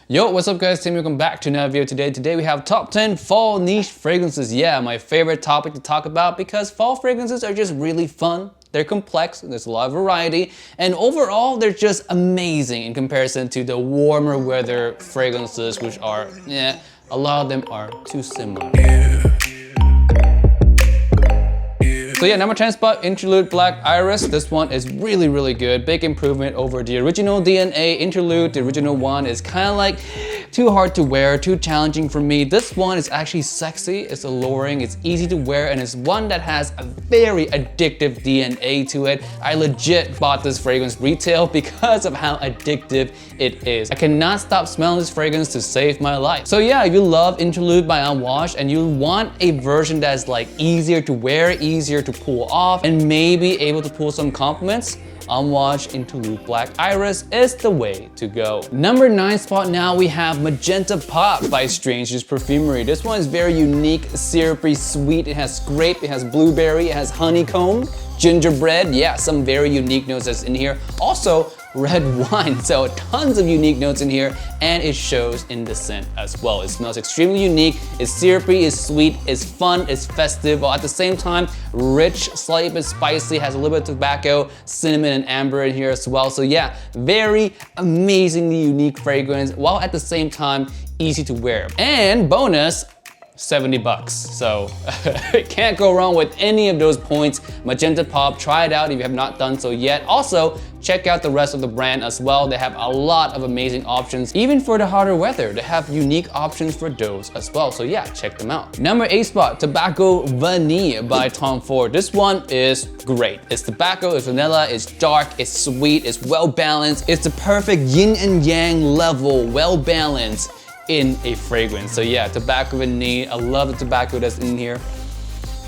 Yo, what's up guys, Tim, welcome back to another video today. Today we have top 10 fall niche fragrances. Yeah, my favorite topic to talk about because fall fragrances are just really fun. They're complex, there's a lot of variety, and overall they're just amazing in comparison to the warmer weather fragrances, which are, a lot of them are too similar. So yeah, number 10 spot, Interlude Black Iris. This one is really good. Big improvement over the original DNA. Interlude, the original one, is kind of like too hard to wear, too challenging for me. This one is actually sexy, it's alluring, it's easy to wear, and it's one that has a very addictive DNA to it. I legit bought this fragrance retail because of how addictive it is. I cannot stop smelling this fragrance to save my life. So yeah, if you love Interlude by Unwashed and you want a version that's like easier to wear, easier to pull off, and maybe able to pull some compliments, Unwashed Interlude Black Iris is the way to go. Number 9 spot now we have Magenta Pop by Stranger's Perfumery. This one is very unique, syrupy, sweet. It has grape, it has blueberry, it has honeycomb, gingerbread. Yeah, some very unique notes that's in here. Also, red wine, so tons of unique notes in here, and it shows in the scent as well. It smells extremely unique, it's syrupy, it's sweet, it's fun, it's festive, while at the same time, rich, slightly bit spicy, has a little bit of tobacco, cinnamon, and amber in here as well. So yeah, very amazingly unique fragrance, while at the same time, easy to wear. And bonus, 70 bucks. So can't go wrong with any of those points. Magenta Pop, try it out if you have not done so yet. Also, check out the rest of the brand as well. They have a lot of amazing options. Even for the hotter weather, they have unique options for those as well. So yeah, check them out. Number 8 spot, Tobacco Veneer by Tom Ford. This one is great. It's tobacco, it's vanilla, it's dark, it's sweet, it's well balanced. It's the perfect yin and yang level, well balanced in a fragrance. So yeah, Tobacco Veneer. I love the tobacco that's in here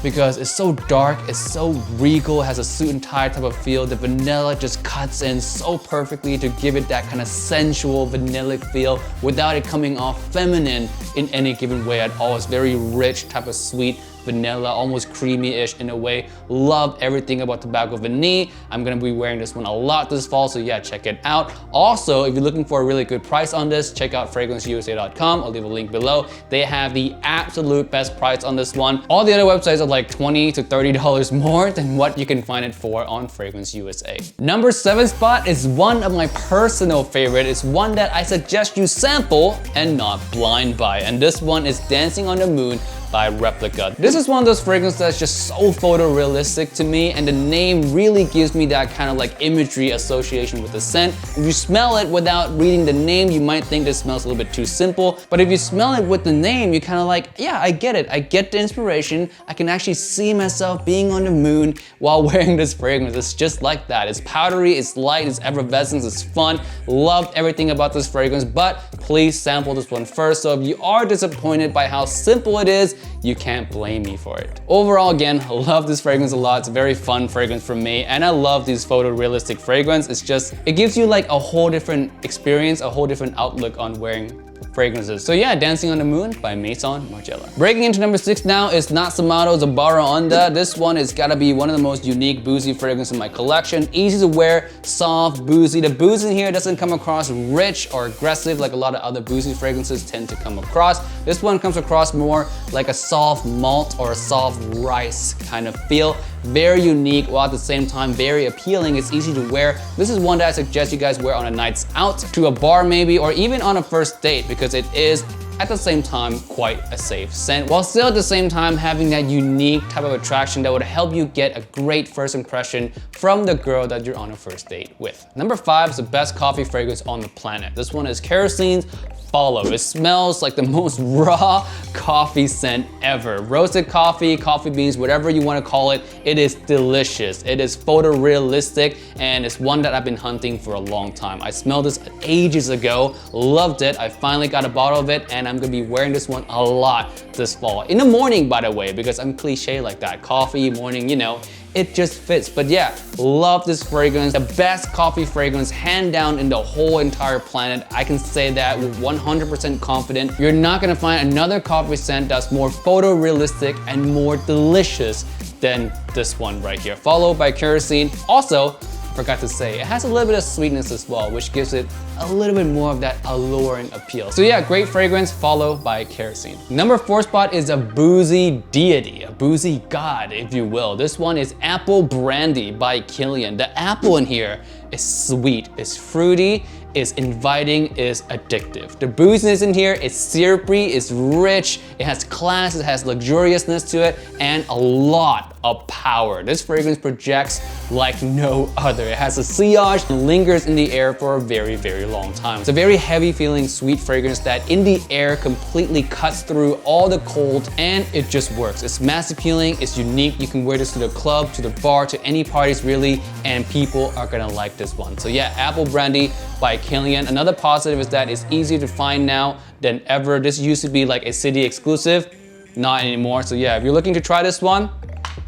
because it's so dark, it's so regal, it has a suit and tie type of feel. The vanilla just cuts in so perfectly to give it that kind of sensual vanillic feel without it coming off feminine in any given way at all. It's very rich, type of sweet vanilla, almost creamy-ish in a way. Love everything about Tobacco Veneer. I'm gonna be wearing this one a lot this fall, so yeah, check it out. Also, if you're looking for a really good price on this, check out FragranceUSA.com. I'll leave a link below. They have the absolute best price on this one. All the other websites are like $20 to $30 more than what you can find it for on Fragrance USA. Number 7 spot is one of my personal favorite. It's one that I suggest you sample and not blind buy. And this one is Dancing on the Moon by Replica. This is one of those fragrances that's just so photorealistic to me, and the name really gives me that kind of like imagery association with the scent. If you smell it without reading the name, you might think this smells a little bit too simple, but if you smell it with the name, you kind of like, yeah, I get it. I get the inspiration. I can actually see myself being on the moon while wearing this fragrance. It's just like that. It's powdery, it's light, it's effervescent, it's fun. Loved everything about this fragrance, but please sample this one first. So if you are disappointed by how simple it is, you can't blame me for it. Overall, again, I love this fragrance a lot. It's a very fun fragrance for me, and I love these photorealistic fragrance. It's just, it gives you like a whole different experience, a whole different outlook on wearing fragrances. So yeah, Dancing on the Moon by Maison Margiela. Breaking into number 6 now is Natsumato Zabara Onda. This one is gotta be one of the most unique boozy fragrances in my collection. Easy to wear, soft, boozy. The booze in here doesn't come across rich or aggressive like a lot of other boozy fragrances tend to come across. This one comes across more like a soft malt or a soft rice kind of feel. Very unique, while at the same time very appealing. It's easy to wear. This is one that I suggest you guys wear on a nights out, to a bar maybe, or even on a first date, because it is at the same time quite a safe scent, while still at the same time having that unique type of attraction that would help you get a great first impression from the girl that you're on a first date with. Number 5 is the best coffee fragrance on the planet. This one is Kerosene's Follow. It smells like the most raw coffee scent ever. Roasted coffee, coffee beans, whatever you want to call it, it is delicious. It is photorealistic, and it's one that I've been hunting for a long time. I smelled this ages ago, loved it. I finally got a bottle of it, and I'm gonna be wearing this one a lot this fall. In the morning, by the way, because I'm cliche like that. Coffee, morning, you know, it just fits. But yeah, love this fragrance. The best coffee fragrance, hand down, in the whole entire planet. I can say that with 100% confident. You're not gonna find another coffee scent that's more photorealistic and more delicious than this one right here. Followed by Kerosene. Also, forgot to say, it has a little bit of sweetness as well, which gives it a little bit more of that alluring appeal. So yeah, great fragrance, followed by Kerosene. Number 4 spot is a boozy deity, a boozy god, if you will. This one is Apple Brandy by Kilian. The apple in here is sweet, it's fruity, is inviting, is addictive. The booziness in here is syrupy, it's rich, it has class, it has luxuriousness to it, and a lot of power. This fragrance projects like no other. It has a sillage and lingers in the air for a very, very long time. It's a very heavy feeling sweet fragrance that in the air completely cuts through all the cold, and it just works. It's mass appealing, it's unique. You can wear this to the club, to the bar, to any parties really, and people are gonna like this one. So yeah, Apple Brandy by Kilian. Another positive is that it's easier to find now than ever. This used to be like a city exclusive, not anymore. So yeah, if you're looking to try this one,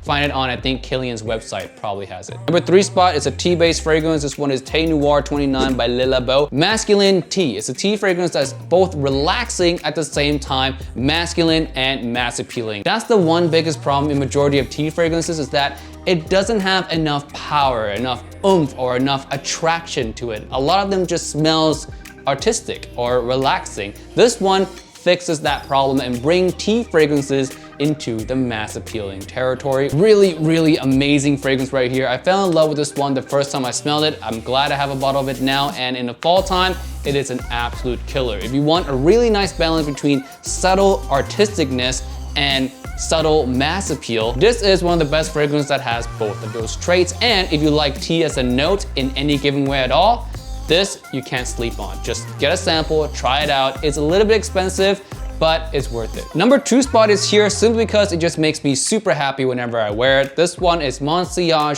find it on, I think Kilian's website probably has it. Number 3 spot is a tea-based fragrance. This one is Thé Noir 29 by Le Labo. Masculine tea. It's a tea fragrance that's both relaxing at the same time, masculine and mass appealing. That's the one biggest problem in majority of tea fragrances, is that it doesn't have enough power, enough oomph, or enough attraction to it. A lot of them just smells artistic or relaxing. This one fixes that problem and bring tea fragrances into the mass appealing territory. Really, really amazing fragrance right here. I fell in love with this one the first time I smelled it. I'm glad I have a bottle of it now, and in the fall time, it is an absolute killer. If you want a really nice balance between subtle artisticness and subtle mass appeal, this is one of the best fragrances that has both of those traits. And if you like tea as a note in any given way at all, this you can't sleep on. Just get a sample, try it out. It's a little bit expensive, but it's worth it. Number 2 spot is here simply because it just makes me super happy whenever I wear it. This one is Monsieur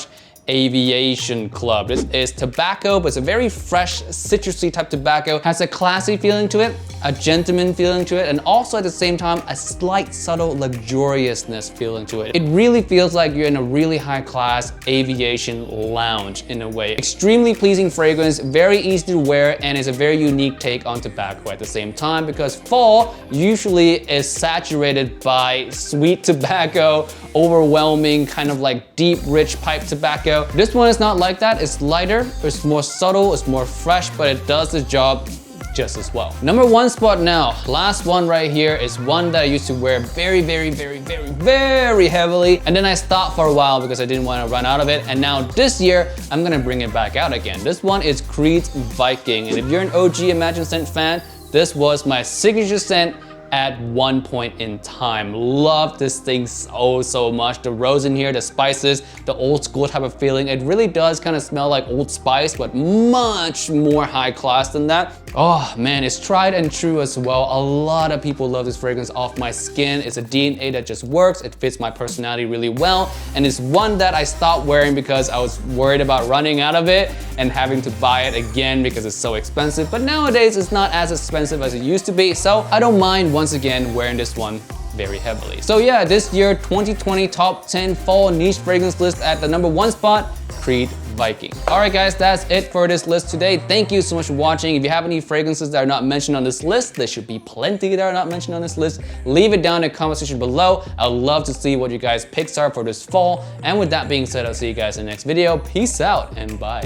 Aviation Club. This is tobacco, but it's a very fresh, citrusy type tobacco. Has a classy feeling to it, a gentleman feeling to it, and also at the same time, a slight subtle luxuriousness feeling to it. It really feels like you're in a really high class aviation lounge in a way. Extremely pleasing fragrance, very easy to wear, and is a very unique take on tobacco at the same time, because fall usually is saturated by sweet tobacco, overwhelming, kind of like deep, rich pipe tobacco. This one is not like that. It's lighter, it's more subtle, it's more fresh, but it does the job just as well. Number 1 spot now, last one right here, is one that I used to wear very, very, very, very, very heavily, and then I stopped for a while because I didn't want to run out of it, and now this year, I'm gonna bring it back out again. This one is Creed's Viking, and if you're an OG Imagine Scent fan, this was my signature scent at one point in time. Love this thing so much. The rose in here, the spices, the old school type of feeling. It really does kind of smell like Old Spice, but much more high class than that. Oh man, it's tried and true as well. A lot of people love this fragrance off my skin. It's a DNA that just works. It fits my personality really well. And it's one that I stopped wearing because I was worried about running out of it and having to buy it again because it's so expensive. But nowadays it's not as expensive as it used to be. So I don't mind once again wearing this one very heavily. So yeah, this year 2020 top 10 fall niche fragrance list at the number 1 spot, Creed Viking. All right guys, that's it for this list today. Thank you so much for watching. If you have any fragrances that are not mentioned on this list, there should be plenty that are not mentioned on this list. Leave it down in the comment section below. I'd love to see what you guys' picks are for this fall. And with that being said, I'll see you guys in the next video. Peace out and bye.